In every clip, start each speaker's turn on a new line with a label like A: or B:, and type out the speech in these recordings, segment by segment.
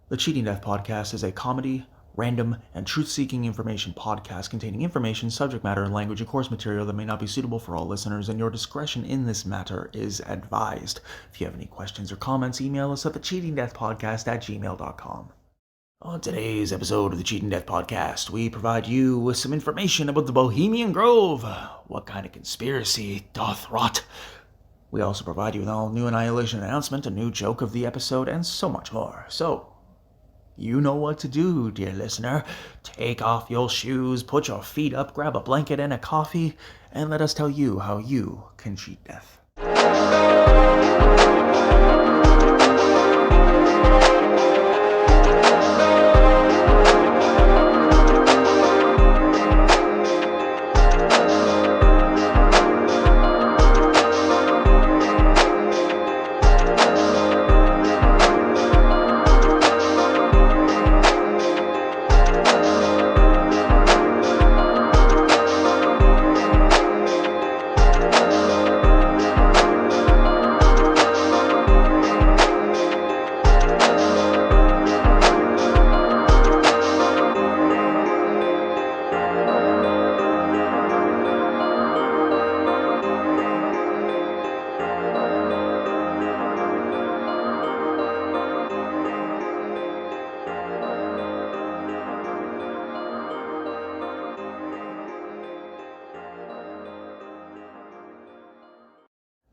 A: The Cheating Death Podcast is a comedy, random, and truth-seeking information podcast containing information, subject matter, and language and course material that may not be suitable for all listeners, and your discretion in this matter is advised. If you have any questions or comments, email us at thecheatingdeathpodcast@gmail.com. On today's episode of the Cheating Death Podcast, we provide you with some information about the Bohemian Grove. What kind of conspiracy doth rot? We also provide you with all new Annihilation Announcement, a new joke of the episode, and so much more. So, you know what to do, dear listener. Take off your shoes, put your feet up, grab a blanket and a coffee, and let us tell you how you can cheat death.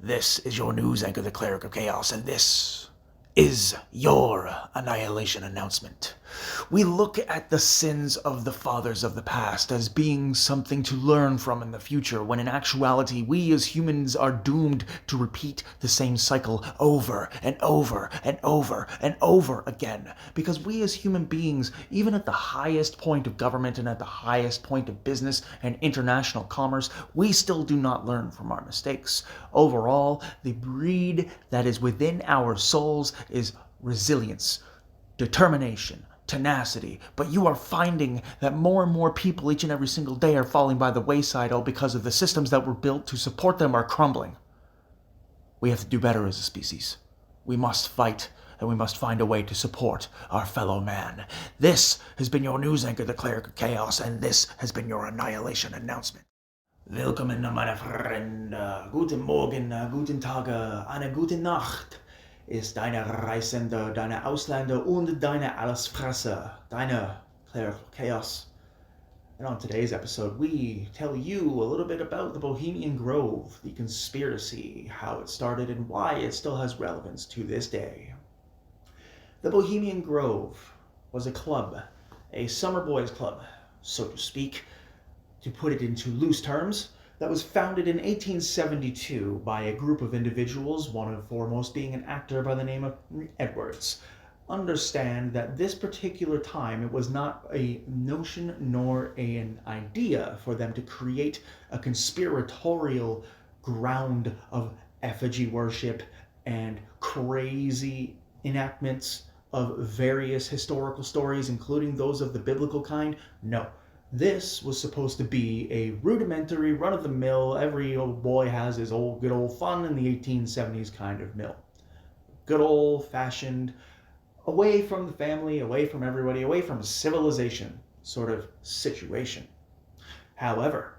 A: This is your news anchor, the Cleric of Chaos, and this is your Annihilation Announcement. We look at the sins of the fathers of the past as being something to learn from in the future, when in actuality we as humans are doomed to repeat the same cycle over and over and over and over again. Because we as human beings, even at the highest point of government and at the highest point of business and international commerce, we still do not learn from our mistakes. Overall, the breed that is within our souls is resilience, determination, tenacity, but you are finding that more and more people each and every single day are falling by the wayside, all because of the systems that were built to support them are crumbling. We have to do better as a species. We must fight, and we must find a way to support our fellow man. This has been your news anchor, the Cleric of Chaos, and this has been your Annihilation Announcement. Willkommen, meine Freunde. Guten Morgen, guten Tag, eine gute Nacht. Ist deine Reisende, deine Ausländer und deine Allesfresser, deine Cleric of Chaos. And on today's episode, we tell you a little bit about the Bohemian Grove, the conspiracy, how it started, and why it still has relevance to this day. The Bohemian Grove was a club, a summer boys club, so to speak, to put it into loose terms, that was founded in 1872 by a group of individuals, one of foremost being an actor by the name of Edwards. Understand that this particular time, it was not a notion nor an idea for them to create a conspiratorial ground of effigy worship and crazy enactments of various historical stories, including those of the biblical kind. No. This was supposed to be a rudimentary, run-of-the-mill, every old boy has his good old fun in the 1870s kind of mill. Good old-fashioned, away from the family, away from everybody, away from civilization sort of situation. However,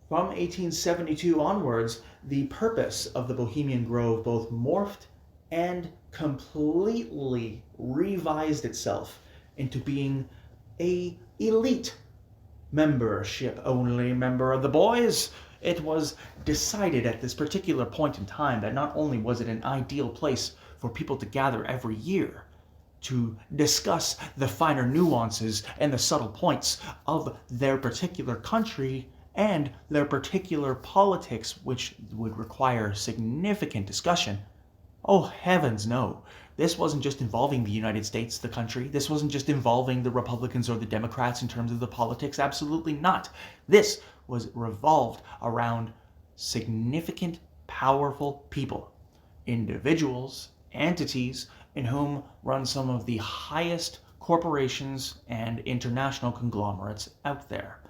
A: from 1872 onwards, the purpose of the Bohemian Grove both morphed and completely revised itself into being a elite membership only member of the boys. It was decided at this particular point in time that not only was it an ideal place for people to gather every year to discuss the finer nuances and the subtle points of their particular country and their particular politics, which would require significant discussion. Oh, heavens no. This wasn't just involving the United States, the country. This wasn't just involving the Republicans or the Democrats in terms of the politics. Absolutely not. This was revolved around significant, powerful people, individuals, entities in whom run some of the highest corporations and international conglomerates out there.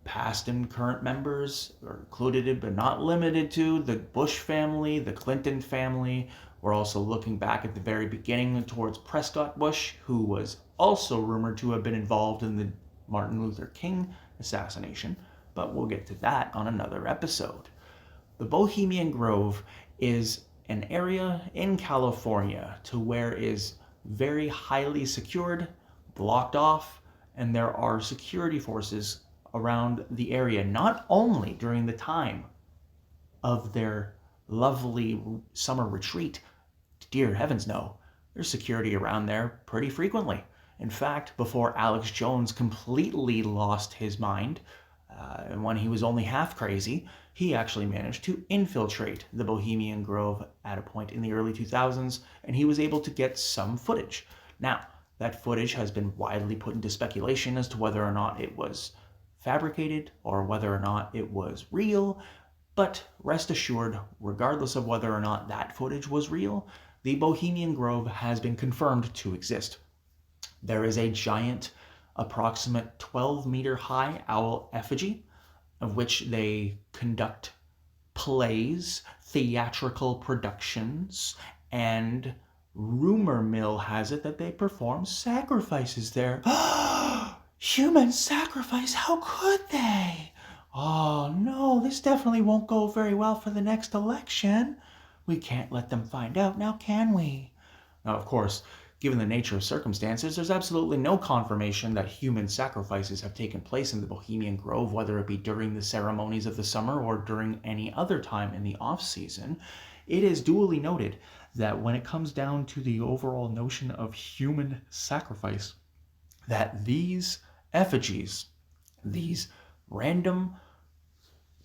A: Past and current members are included, but not limited to, the Bush family, the Clinton family, We're also looking back at the very beginning towards Prescott Bush, who was also rumored to have been involved in the Martin Luther King assassination, but we'll get to that on another episode. The Bohemian Grove is an area in California to where is very highly secured, blocked off, and there are security forces around the area, not only during the time of their lovely summer retreat. Dear heavens, no. There's security around there pretty frequently. In fact, before Alex Jones completely lost his mind, and when he was only half crazy, he actually managed to infiltrate the Bohemian Grove at a point in the early 2000s, and he was able to get some footage. Now, that footage has been widely put into speculation as to whether or not it was fabricated or whether or not it was real, but rest assured, regardless of whether or not that footage was real, the Bohemian Grove has been confirmed to exist. There is a giant, approximate 12-meter high owl effigy, of which they conduct plays, theatrical productions, and rumor mill has it that they perform sacrifices there. Human sacrifice? How could they? Oh no, this definitely won't go very well for the next election. We can't let them find out now, can we? Now, of course, given the nature of circumstances, there's absolutely no confirmation that human sacrifices have taken place in the Bohemian Grove, whether it be during the ceremonies of the summer or during any other time in the off-season. It is duly noted that when it comes down to the overall notion of human sacrifice, that these effigies, these random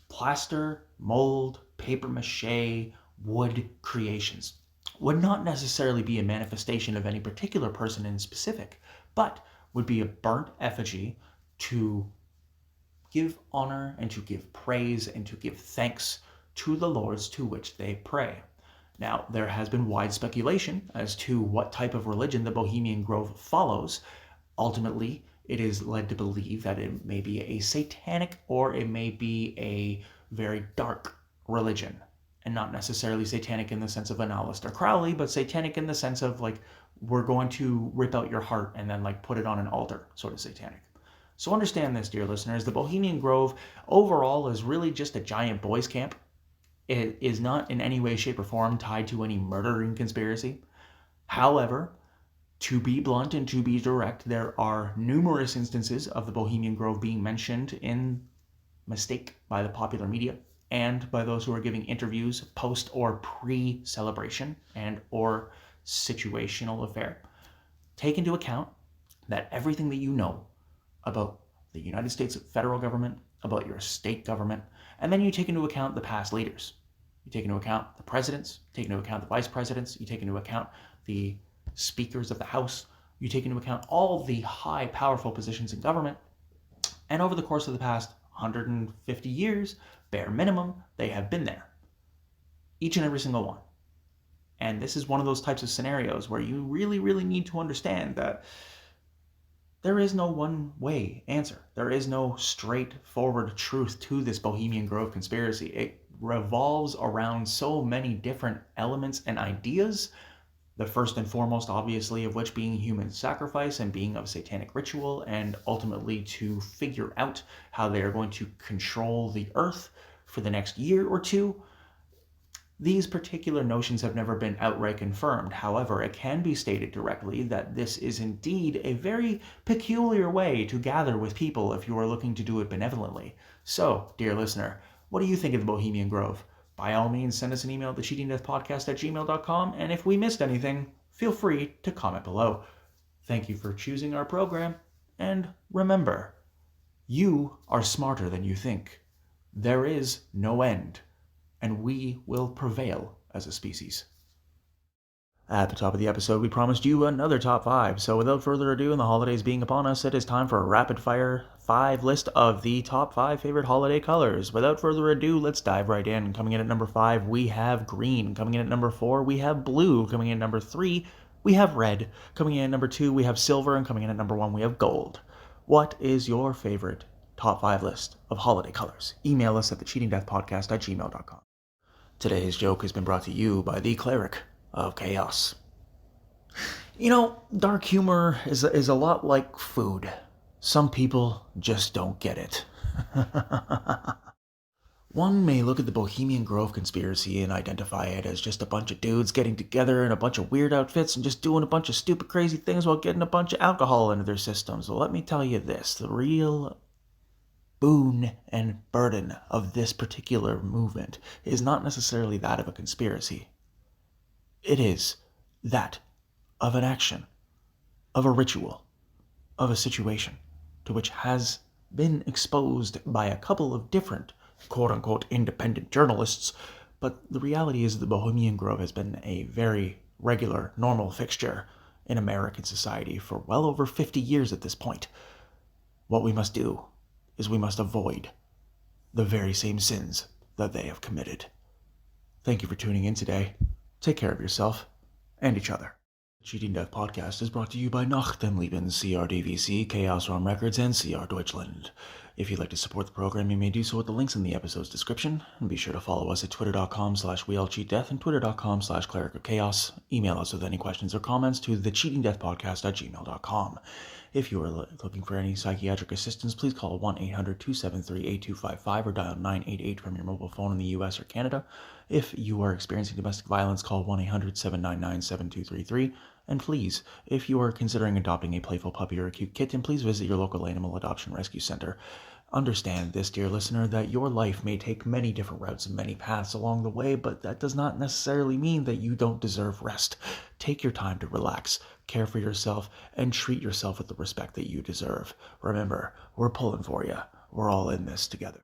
A: plaster, mold, papier-mâché, wood creations, would not necessarily be a manifestation of any particular person in specific, but would be a burnt effigy to give honor and to give praise and to give thanks to the lords to which they pray. Now, there has been wide speculation as to what type of religion the Bohemian Grove follows. Ultimately, it is led to believe that it may be a satanic or it may be a very dark religion. And not necessarily satanic in the sense of an Aleister Crowley, but satanic in the sense of like, we're going to rip out your heart and then like put it on an altar, sort of satanic. So understand this, dear listeners, the Bohemian Grove overall is really just a giant boys' camp. It is not in any way, shape, or form tied to any murdering conspiracy. However, to be blunt and to be direct, there are numerous instances of the Bohemian Grove being mentioned in mistake by the popular media and by those who are giving interviews post or pre-celebration and or situational affair. Take into account that everything that you know about the United States federal government, about your state government, and then you take into account the past leaders. You take into account the presidents, take into account the vice presidents, you take into account the speakers of the House, you take into account all the high, powerful positions in government, and over the course of the past 150 years, bare minimum, they have been there. Each and every single one. And this is one of those types of scenarios where you really, really need to understand that there is no one-way answer. There is no straightforward truth to this Bohemian Grove conspiracy. It revolves around so many different elements and ideas, the first and foremost, obviously, of which being human sacrifice and being of satanic ritual, and ultimately to figure out how they are going to control the earth for the next year or two. These particular notions have never been outright confirmed. However, it can be stated directly that this is indeed a very peculiar way to gather with people if you are looking to do it benevolently. So, dear listener, what do you think of the Bohemian Grove? By all means, send us an email at thecheatingdeathpodcast@gmail.com, and if we missed anything, feel free to comment below. Thank you for choosing our program, and remember, you are smarter than you think. There is no end, and we will prevail as a species. At the top of the episode, we promised you another top 5, so without further ado, and the holidays being upon us, it is time for a rapid-fire 5 list of the top 5 favorite holiday colors. Without further ado, let's dive right in. Coming in at number 5, we have green. Coming in at number 4, we have blue. Coming in at number 3, we have red. Coming in at number 2, we have silver. And coming in at number 1, we have gold. What is your favorite top 5 list of holiday colors? Email us at thecheatingdeathpodcast@gmail.com. Today's joke has been brought to you by the Cleric. of chaos. You know, dark humor is a lot like food. Some people just don't get it. One may look at the Bohemian Grove conspiracy and identify it as just a bunch of dudes getting together in a bunch of weird outfits and just doing a bunch of stupid, crazy things while getting a bunch of alcohol into their systems. Well, let me tell you this, the real boon and burden of this particular movement is not necessarily that of a conspiracy. It is that of an action, of a ritual, of a situation to which has been exposed by a couple of different quote-unquote independent journalists, but the reality is the Bohemian Grove has been a very regular, normal fixture in American society for well over 50 years at this point. What we must do is we must avoid the very same sins that they have committed. Thank you for tuning in today. Take care of yourself and each other. Cheating Death Podcast is brought to you by Nachtenleben, CRDVC, Chaos Realm Records, and CR Deutschland. If you'd like to support the program, you may do so with the links in the episode's description. And be sure to follow us at twitter.com/weallcheatdeath and twitter.com/Cleric of Chaos. Email us with any questions or comments to thecheatingdeathpodcast@gmail.com. If you are looking for any psychiatric assistance, please call 1-800-273-8255 or dial 988 from your mobile phone in the US or Canada. If you are experiencing domestic violence, call 1-800-799-7233. And please, if you are considering adopting a playful puppy or a cute kitten, please visit your local animal adoption rescue center. Understand this, dear listener, that your life may take many different routes and many paths along the way, but that does not necessarily mean that you don't deserve rest. Take your time to relax, care for yourself, and treat yourself with the respect that you deserve. Remember, we're pulling for you. We're all in this together.